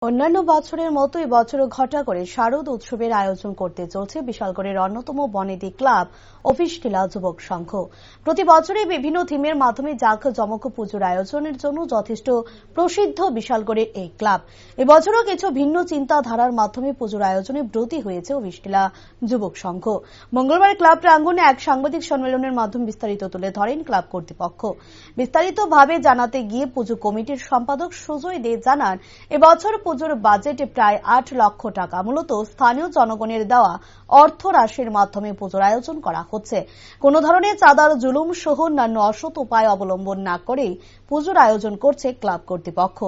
অন্যান্য বছরের মতো এবছরও ঘটা করে শারদ উৎসবের আয়োজন করতে চলছে বিশালগড়ের অন্যতম বনেদি ক্লাব অফিসটিলা যুবক সংঘ। প্রতি বছরই বিভিন্ন থিমের মাধ্যমে জাঁকজমক পুজোর আয়োজনের জন্য যথেষ্ট প্রসিদ্ধ বিশালগড়ের এই ক্লাব এবছরও কিছু ভিন্ন চিন্তাধারার মাধ্যমে পুজোর আয়োজনে ব্রতী হয়েছে অফিসটিলা যুবক সংঘ। মঙ্গলবার ক্লাব প্রাঙ্গণে এক সাংবাদিক সম্মেলনের মাধ্যমে বিস্তারিত তুলে ধরেন ক্লাব কর্তৃপক্ষ। বিস্তারিতভাবে জানাতে গিয়ে পুজো কমিটির সম্পাদক সুজয় দে জানান, এবছর পুজোর বাজেটে প্রায় ৮ লক্ষ টাকা মূলত স্থানীয় জনগণের দেওয়া অর্থ রাশির মাধ্যমে পুজোর আয়োজন করা হচ্ছে। কোন ধরনের চাঁদার জুলুম সহ অন্যান্য অসৎ উপায় অবলম্বন না করেই পুজোর আয়োজন করছে ক্লাব কর্তৃপক্ষ।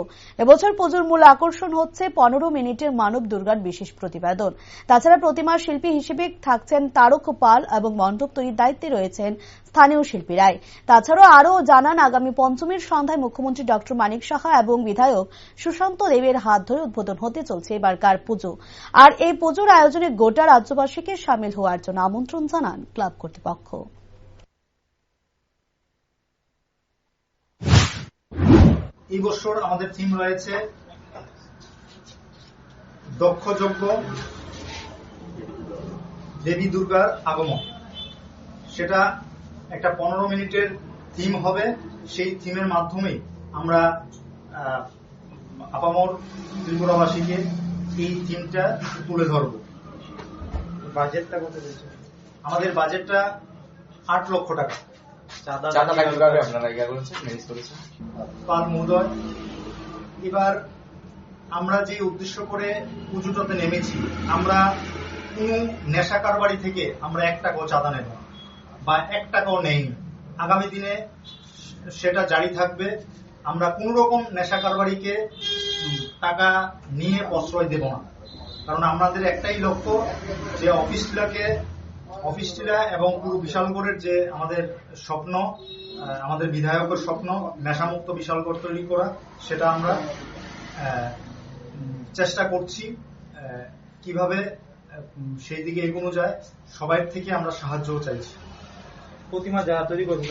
এবছর পুজোর মূল আকর্ষণ হচ্ছে ১৫ মিনিটের মানব দুর্গার বিশেষ প্রতিবেদন। তাছাড়া প্রতিমা শিল্পী হিসেবে থাকছেন তারক পাল এবং মণ্ডপ তৈরির দায়িত্বে রয়েছেন স্থানীয় শিল্পীরাই। তাছাড়াও আরও জানান, আগামী পঞ্চমীর সন্ধ্যায় মুখ্যমন্ত্রী ডক্টর মানিক সাহা এবং বিধায়ক সুশান্ত দেবের হাত ধরে উদ্বোধন হতে চলছে এবারকার পুজো। আর এই পুজোর আয়োজনে গোটা রাজ্যবাসীকে সামিল হওয়ার জন্য আমন্ত্রণ জানান ক্লাব কর্তৃপক্ষ। এই বছর আমাদের থিম রয়েছে দক্ষ যজ্ঞ দেবী দুর্গার আগমন। সেটা একটা 15 মিনিটের থিম হবে। সেই থিমের মাধ্যমে আমরা আপামর ত্রিপুরাবাসীকে এই থিমটা তুলে ধরব। বাজেটটা কত রয়েছে? আমাদের বাজেটটা ৮ লক্ষ টাকা। পাল মহোদয়, এবার আমরা যে উদ্দেশ্য করে পুজোটাতে নেমেছি, আমরা কোন নেশা কারবারি থেকে আমরা ১ টাকাও চাঁদা নেব না বা ১ টাকাও নেইনি। আগামী দিনে সেটা জারি থাকবে। আমরা কোন রকম নেশা কারবারিকে টাকা নিয়ে প্রশ্রয় দেব না, কারণ আমাদের একটাই লক্ষ্য যে অফিসটিলা এবং পুরো বিশালগড়ের যে আমাদের স্বপ্ন, আমাদের বিধায়কের স্বপ্ন নেশামুক্ত বিশালগড় তৈরি করা, সেটা আমরা চেষ্টা করছি। কিভাবে সেই দিকে এগোনো যায়, সবাই থেকে আমরা সাহায্য চাইছি। প্রতিমা যারা তৈরি করবে